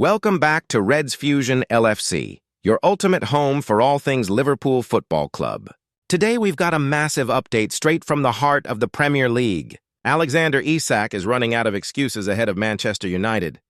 Welcome back to Reds Fusion LFC, your ultimate home for all things Liverpool Football Club. Today we've got a massive update straight from the heart of the Premier League. Alexander Isak is running out of excuses ahead of Manchester United.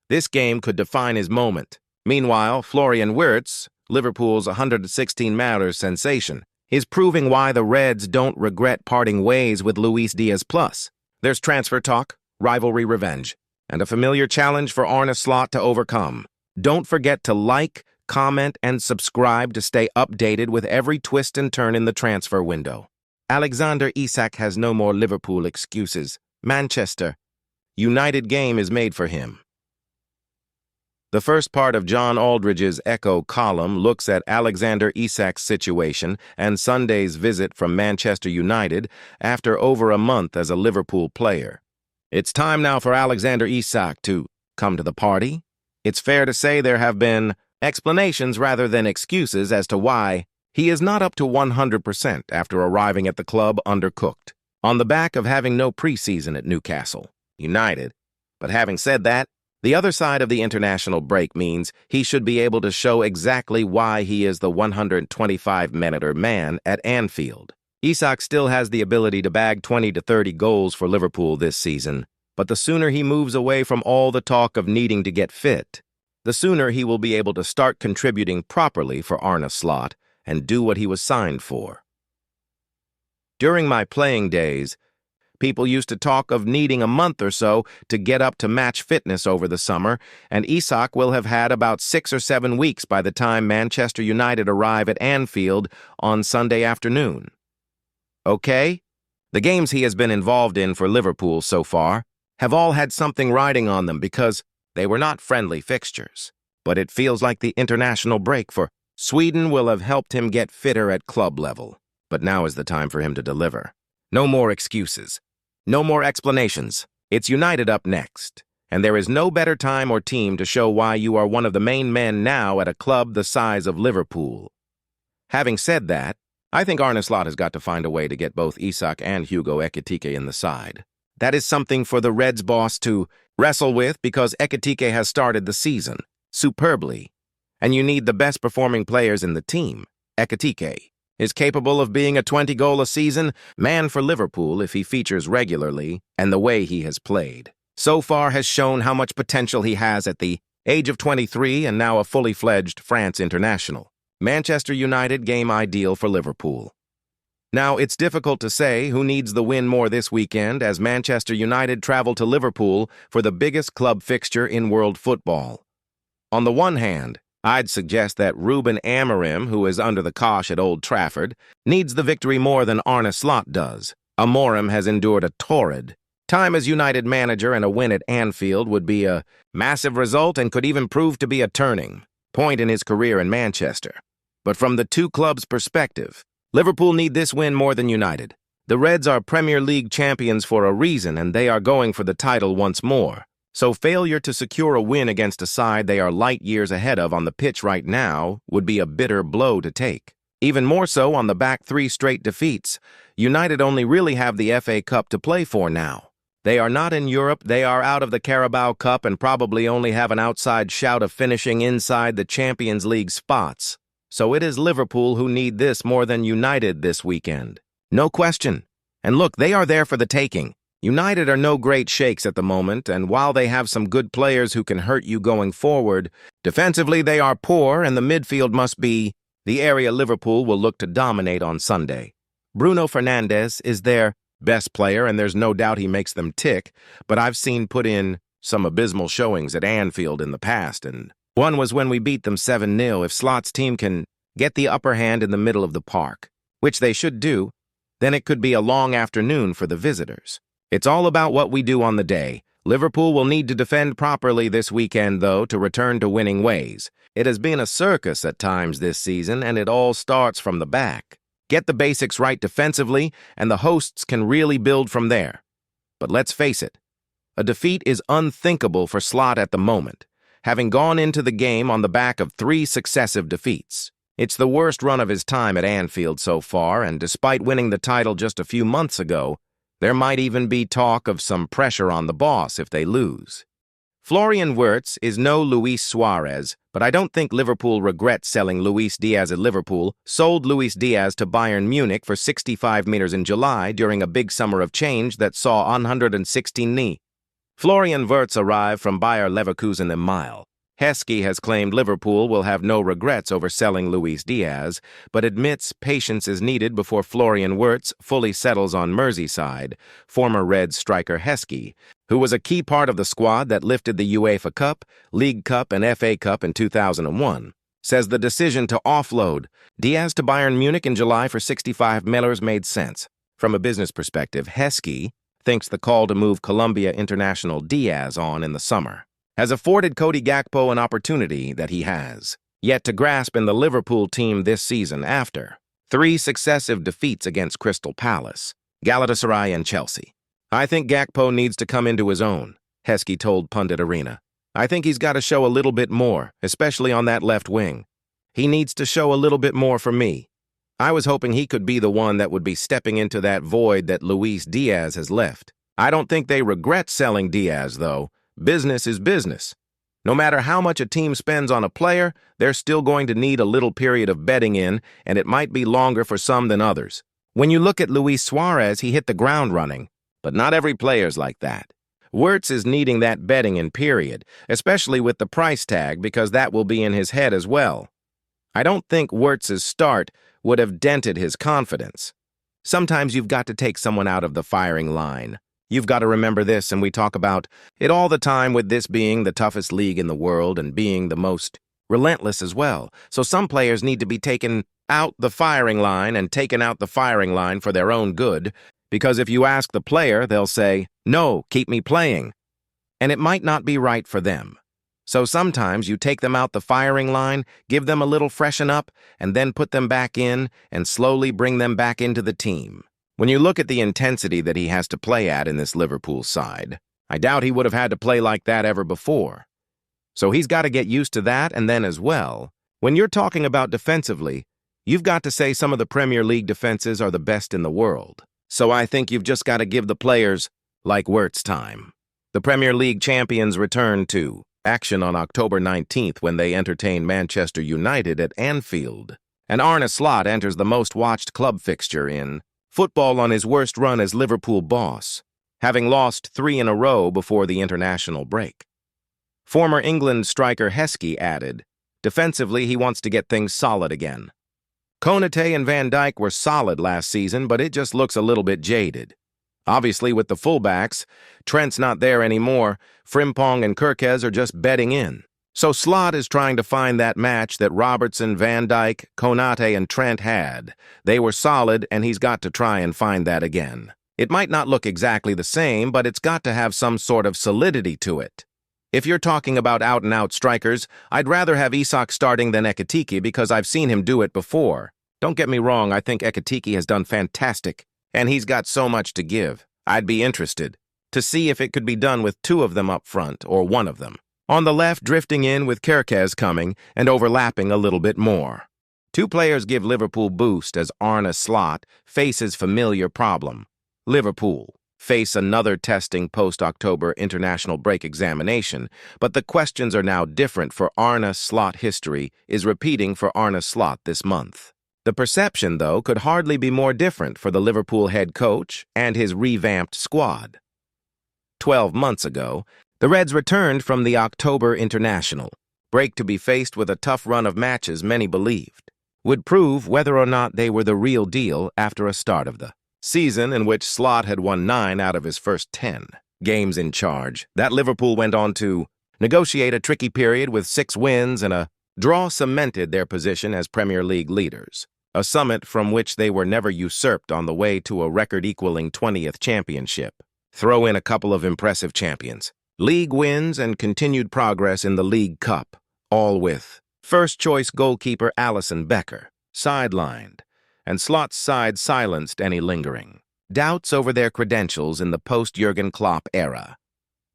This game could define his moment. Meanwhile, Florian Wirtz, Liverpool's 116M sensation, is proving why the Reds don't regret parting ways with Luis Díaz. There's transfer talk, rivalry revenge, and a familiar challenge for Arne Slot to overcome. Don't forget to like, comment, and subscribe to stay updated with every twist and turn in the transfer window. Alexander Isak has no more Liverpool excuses. Manchester United game is made for him. The first part of John Aldridge's Echo column looks at Alexander Isak's situation and Sunday's visit from Manchester United after over a month as a Liverpool player. It's time now for Alexander Isak to come to the party. It's fair to say there have been explanations rather than excuses as to why he is not up to 100% after arriving at the club undercooked, on the back of having no preseason at Newcastle United. But having said that, the other side of the international break means he should be able to show exactly why he is the 125-minute man at Anfield. Isak still has the ability to bag 20 to 30 goals for Liverpool this season, but the sooner he moves away from all the talk of needing to get fit, the sooner he will be able to start contributing properly for Arne Slot and do what he was signed for. During my playing days, people used to talk of needing a month or so to get up to match fitness over the summer, and Isak will have had about 6 or 7 weeks by the time Manchester United arrive at Anfield on Sunday afternoon. Okay? The games he has been involved in for Liverpool so far have all had something riding on them because they were not friendly fixtures. But it feels like the international break for Sweden will have helped him get fitter at club level. But now is the time for him to deliver. No more excuses. No more explanations. It's United up next. And there is no better time or team to show why you are one of the main men now at a club the size of Liverpool. Having said that, I think Arne Slot has got to find a way to get both Isak and Hugo Ekitike in the side. That is something for the Reds boss to wrestle with because Ekitike has started the season superbly, and you need the best performing players in the team. Ekitike is capable of being a 20-goal-a-season man for Liverpool if he features regularly, and the way he has played so far has shown how much potential he has at the age of 23 and now a fully fledged France international. Manchester United game ideal for Liverpool. Now, it's difficult to say who needs the win more this weekend as Manchester United travel to Liverpool for the biggest club fixture in world football. On the one hand, I'd suggest that Ruben Amorim, who is under the cosh at Old Trafford, needs the victory more than Arne Slot does. Amorim has endured a torrid time as United manager, and a win at Anfield would be a massive result and could even prove to be a turning point in his career in Manchester. But from the two clubs' perspective, Liverpool need this win more than United. The Reds are Premier League champions for a reason, and they are going for the title once more. So failure to secure a win against a side they are light years ahead of on the pitch right now would be a bitter blow to take. Even more so on the back 3 straight defeats. United only really have the FA Cup to play for now. They are not in Europe, they are out of the Carabao Cup and probably only have an outside shout of finishing inside the Champions League spots. So it is Liverpool who need this more than United this weekend. No question. And look, they are there for the taking. United are no great shakes at the moment, and while they have some good players who can hurt you going forward, defensively they are poor, and the midfield must be the area Liverpool will look to dominate on Sunday. Bruno Fernandes is their best player, and there's no doubt he makes them tick, but I've seen put in some abysmal showings at Anfield in the past, and one was when we beat them 7-0. If Slot's team can get the upper hand in the middle of the park, which they should do, then it could be a long afternoon for the visitors. It's all about what we do on the day. Liverpool will need to defend properly this weekend, though, to return to winning ways. It has been a circus at times this season, and it all starts from the back. Get the basics right defensively, and the hosts can really build from there. But let's face it, a defeat is unthinkable for Slot at the moment, having gone into the game on the back of 3 successive defeats. It's the worst run of his time at Anfield so far, and despite winning the title just a few months ago, there might even be talk of some pressure on the boss if they lose. Florian Wirtz is no Luis Suarez, but I don't think Liverpool regrets selling Luis Díaz at Liverpool, sold Luis Díaz to Bayern Munich for 65 meters in July during a big summer of change that saw 116 Florian Wirtz arrived from Bayer Leverkusen in Mile. Heskey has claimed Liverpool will have no regrets over selling Luis Díaz, but admits patience is needed before Florian Wirtz fully settles on Merseyside. Former Reds striker Heskey, who was a key part of the squad that lifted the UEFA Cup, League Cup, and FA Cup in 2001, says the decision to offload Díaz to Bayern Munich in July for 65 millers made sense. From a business perspective, Heskey thinks the call to move Colombia international Díaz on in the summer has afforded Cody Gakpo an opportunity that he has yet to grasp in the Liverpool team this season after 3 successive defeats against Crystal Palace, Galatasaray, and Chelsea. I think Gakpo needs to come into his own, Heskey told Pundit Arena. I think he's got to show a little bit more, especially on that left wing. He needs to show a little bit more for me. I was hoping he could be the one that would be stepping into that void that Luis Díaz has left. I don't think they regret selling Díaz, though. Business is business. No matter how much a team spends on a player, they're still going to need a little period of bedding in, and it might be longer for some than others. When you look at Luis Suarez, he hit the ground running, but not every player's like that. Wirtz is needing that bedding in period, especially with the price tag, because that will be in his head as well. I don't think Wirtz's start would have dented his confidence. Sometimes you've got to take someone out of the firing line. You've got to remember this, and we talk about it all the time with this being the toughest league in the world and being the most relentless as well. So some players need to be taken out the firing line and taken out the firing line for their own good, because if you ask the player, they'll say, "No, keep me playing." And it might not be right for them. So sometimes you take them out the firing line, give them a little freshen up, and then put them back in and slowly bring them back into the team. When you look at the intensity that he has to play at in this Liverpool side, I doubt he would have had to play like that ever before. So he's got to get used to that, and then as well, when you're talking about defensively, you've got to say some of the Premier League defenses are the best in the world. So I think you've just got to give the players like Wirtz time. The Premier League champions return to action on October 19th when they entertain Manchester United at Anfield. And Arne Slot enters the most-watched club fixture in football on his worst run as Liverpool boss, having lost 3 in a row before the international break. Former England striker Heskey added, defensively he wants to get things solid again. Konate and Van Dijk were solid last season, but it just looks a little bit jaded. Obviously, with the fullbacks, Trent's not there anymore. Frimpong and Kerkez are just bedding in. So Slot is trying to find that match that Robertson, Van Dijk, Konate, and Trent had. They were solid, and he's got to try and find that again. It might not look exactly the same, but it's got to have some sort of solidity to it. If you're talking about out-and-out strikers, I'd rather have Isak starting than Ekitike because I've seen him do it before. Don't get me wrong, I think Ekitike has done fantastic, and he's got so much to give. I'd be interested to see if it could be done with 2 of them up front, or 1 of them. On the left, drifting in with Kerkez coming and overlapping a little bit more. 2 players give Liverpool boost as Arne Slot faces familiar problem. Liverpool face another testing post-October international break examination, but the questions are now different for Arne Slot. History is repeating for Arne Slot this month. The perception, though, could hardly be more different for the Liverpool head coach and his revamped squad. 12 months ago, the Reds returned from the October international break to be faced with a tough run of matches many believed would prove whether or not they were the real deal after a start of the season in which Slot had won 9 out of his first 10 games in charge. That Liverpool went on to negotiate a tricky period with 6 wins, and a draw cemented their position as Premier League leaders, a summit from which they were never usurped on the way to a record-equaling 20th championship. Throw in a couple of impressive champions, league wins, and continued progress in the League Cup, all with first-choice goalkeeper Alisson Becker sidelined, and Slot's side silenced any lingering doubts over their credentials in the post-Jurgen Klopp era.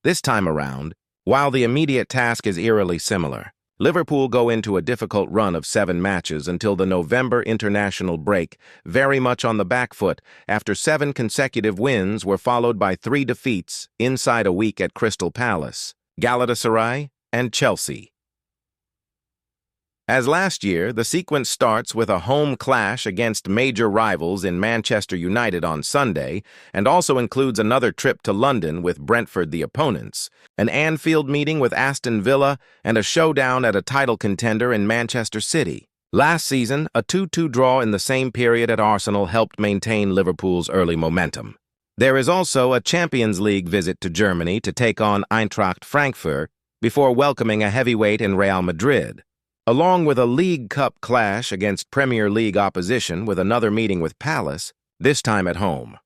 This time around, while the immediate task is eerily similar, Liverpool go into a difficult run of 7 matches until the November international break, very much on the back foot after 7 consecutive wins were followed by 3 defeats inside a week at Crystal Palace, Galatasaray, and Chelsea. As last year, the sequence starts with a home clash against major rivals in Manchester United on Sunday and also includes another trip to London with Brentford the opponents, an Anfield meeting with Aston Villa, and a showdown at a title contender in Manchester City. Last season, a 2-2 draw in the same period at Arsenal helped maintain Liverpool's early momentum. There is also a Champions League visit to Germany to take on Eintracht Frankfurt before welcoming a heavyweight in Real Madrid, along with a League Cup clash against Premier League opposition with another meeting with Palace, this time at home.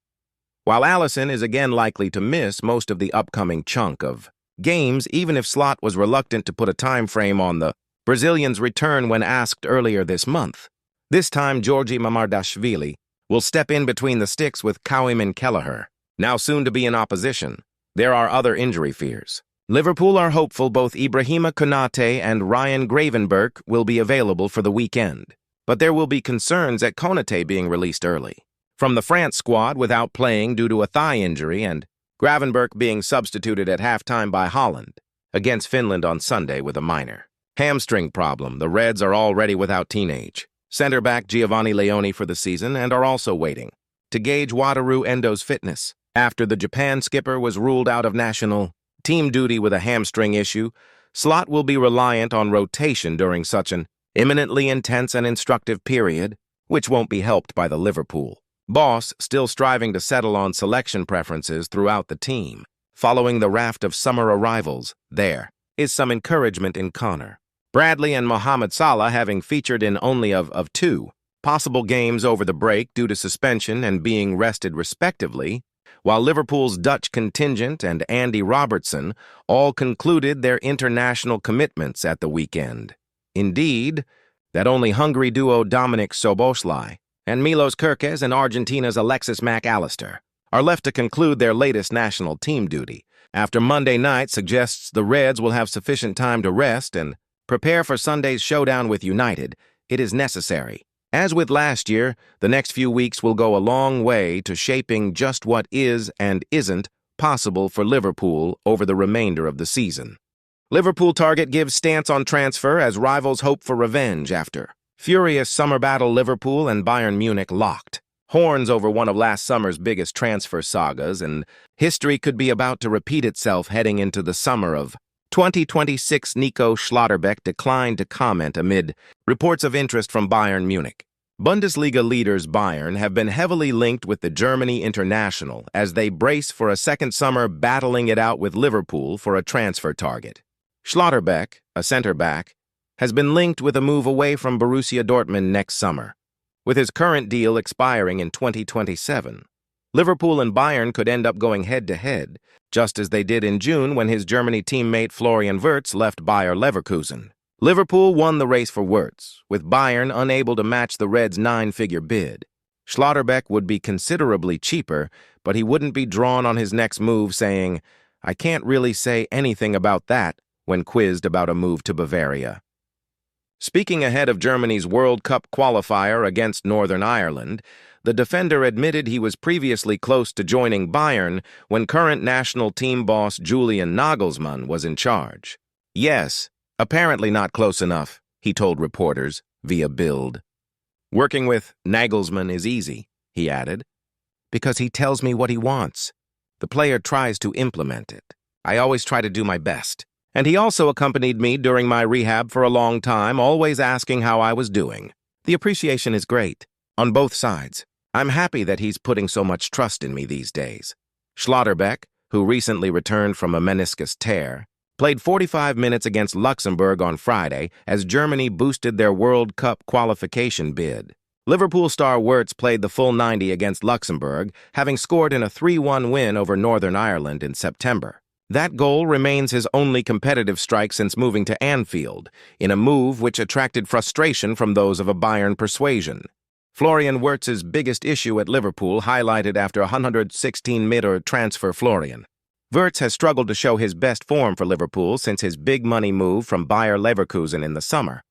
While Alisson is again likely to miss most of the upcoming chunk of games, even if Slot was reluctant to put a time frame on the Brazilian's return when asked earlier this month. This time, Georgi Mamardashvili will step in between the sticks with Kauim Kelleher, now soon to be in opposition. There are other injury fears. Liverpool are hopeful both Ibrahima Konate and Ryan Gravenberch will be available for the weekend, but there will be concerns at Konate being released early from the France squad without playing due to a thigh injury and Gravenberch being substituted at halftime by Holland against Finland on Sunday with a minor hamstring problem. The Reds are already without teenage center-back Giovanni Leone for the season and are also waiting to gauge Wataru Endo's fitness after the Japan skipper was ruled out of national team duty with a hamstring issue. Slot will be reliant on rotation during such an imminently intense and instructive period, which won't be helped by the Liverpool boss still striving to settle on selection preferences throughout the team. Following the raft of summer arrivals, there is some encouragement in Connor Bradley and Mohamed Salah having featured in only of two possible games over the break due to suspension and being rested respectively, while Liverpool's Dutch contingent and Andy Robertson all concluded their international commitments at the weekend. Indeed, that only Hungary duo Dominik Szoboszlai and Milos Kerkez and Argentina's Alexis Mac Allister are left to conclude their latest national team duty, after Monday night suggests the Reds will have sufficient time to rest and prepare for Sunday's showdown with United. It is necessary. As with last year, the next few weeks will go a long way to shaping just what is and isn't possible for Liverpool over the remainder of the season. Liverpool target gives stance on transfer as rivals hope for revenge after furious summer battle. Liverpool and Bayern Munich locked horns over one of last summer's biggest transfer sagas, and history could be about to repeat itself heading into the summer of 2026. Nico Schlotterbeck declined to comment amid reports of interest from Bayern Munich. Bundesliga leaders Bayern have been heavily linked with the Germany international as they brace for a second summer battling it out with Liverpool for a transfer target. Schlotterbeck, a center-back, has been linked with a move away from Borussia Dortmund next summer, with his current deal expiring in 2027. Liverpool and Bayern could end up going head-to-head, just as they did in June when his Germany teammate Florian Wirtz left Bayer Leverkusen. Liverpool won the race for Wirtz, with Bayern unable to match the Reds' 9-figure bid. Schlotterbeck would be considerably cheaper, but he wouldn't be drawn on his next move, saying, "I can't really say anything about that," when quizzed about a move to Bavaria. Speaking ahead of Germany's World Cup qualifier against Northern Ireland, the defender admitted he was previously close to joining Bayern when current national team boss Julian Nagelsmann was in charge. "Yes, apparently not close enough," he told reporters via Bild. "Working with Nagelsmann is easy," he added, "because he tells me what he wants. The player tries to implement it. I always try to do my best. And he also accompanied me during my rehab for a long time, always asking how I was doing. The appreciation is great, on both sides. I'm happy that he's putting so much trust in me these days." Schlotterbeck, who recently returned from a meniscus tear, played 45 minutes against Luxembourg on Friday as Germany boosted their World Cup qualification bid. Liverpool star Wirtz played the full 90 against Luxembourg, having scored in a 3-1 win over Northern Ireland in September. That goal remains his only competitive strike since moving to Anfield, in a move which attracted frustration from those of a Bayern persuasion. Florian Wirtz's biggest issue at Liverpool highlighted after 116M transfer. Florian Wirtz has struggled to show his best form for Liverpool since his big-money move from Bayer Leverkusen in the summer.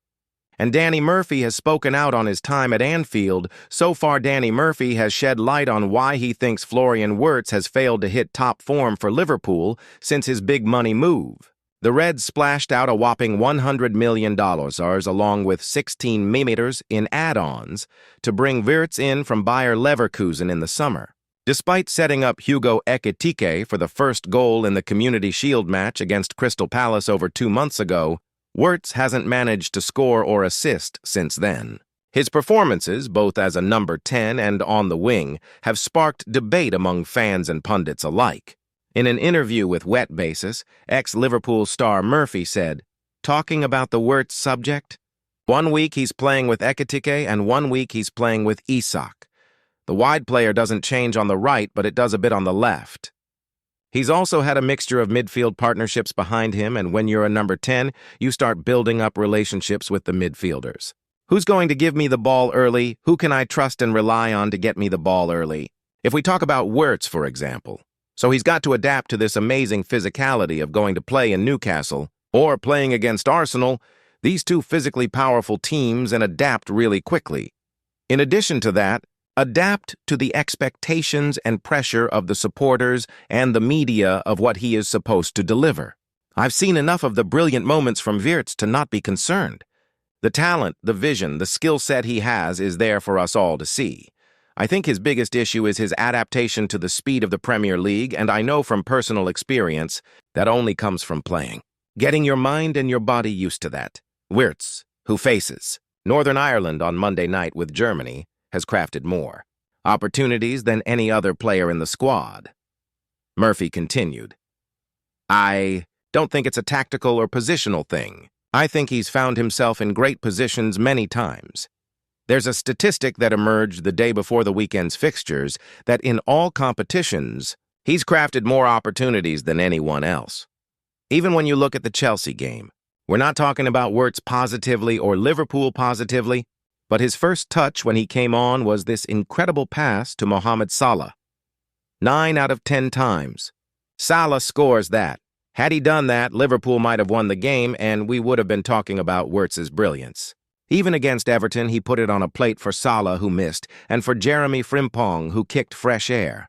And Danny Murphy has spoken out on his time at Anfield. So far, Danny Murphy has shed light on why he thinks Florian Wirtz has failed to hit top form for Liverpool since his big-money move. The Reds splashed out a whopping $100 million along with 16 millimeters in add-ons to bring Wirtz in from Bayer Leverkusen in the summer. Despite setting up Hugo Ekitike for the first goal in the Community Shield match against Crystal Palace over 2 months ago, Wirtz hasn't managed to score or assist since then. His performances, both as a number 10 and on the wing, have sparked debate among fans and pundits alike. In an interview with Wet Basis, ex-Liverpool star Murphy said, talking about the Wirtz subject, one week he's playing with Ekitike and 1 week he's playing with Isak. The wide player doesn't change on the right, but it does a bit on the left. He's also had a mixture of midfield partnerships behind him, and when you're a number 10, you start building up relationships with the midfielders. Who's going to give me the ball early? Who can I trust and rely on to get me the ball early? If we talk about Wirtz, for example. So he's got to adapt to this amazing physicality of going to play in Newcastle or playing against Arsenal, these two physically powerful teams, and adapt really quickly. In addition to that, adapt to the expectations and pressure of the supporters and the media of what he is supposed to deliver. I've seen enough of the brilliant moments from Wirtz to not be concerned. The talent, the vision, the skill set he has is there for us all to see. I think his biggest issue is his adaptation to the speed of the Premier League, and I know from personal experience that only comes from playing. Getting your mind and your body used to that. Wirtz, who faces Northern Ireland on Monday night with Germany, has crafted more opportunities than any other player in the squad. Murphy continued, I don't think it's a tactical or positional thing. I think he's found himself in great positions many times. There's a statistic that emerged the day before the weekend's fixtures that in all competitions, he's crafted more opportunities than anyone else. Even when you look at the Chelsea game, we're not talking about Wirtz positively or Liverpool positively, but his first touch when he came on was this incredible pass to Mohamed Salah. 9 out of 10 times. Salah scores that. Had he done that, Liverpool might have won the game, and we would have been talking about Wirtz's brilliance. Even against Everton, he put it on a plate for Salah, who missed, and for Jeremy Frimpong, who kicked fresh air.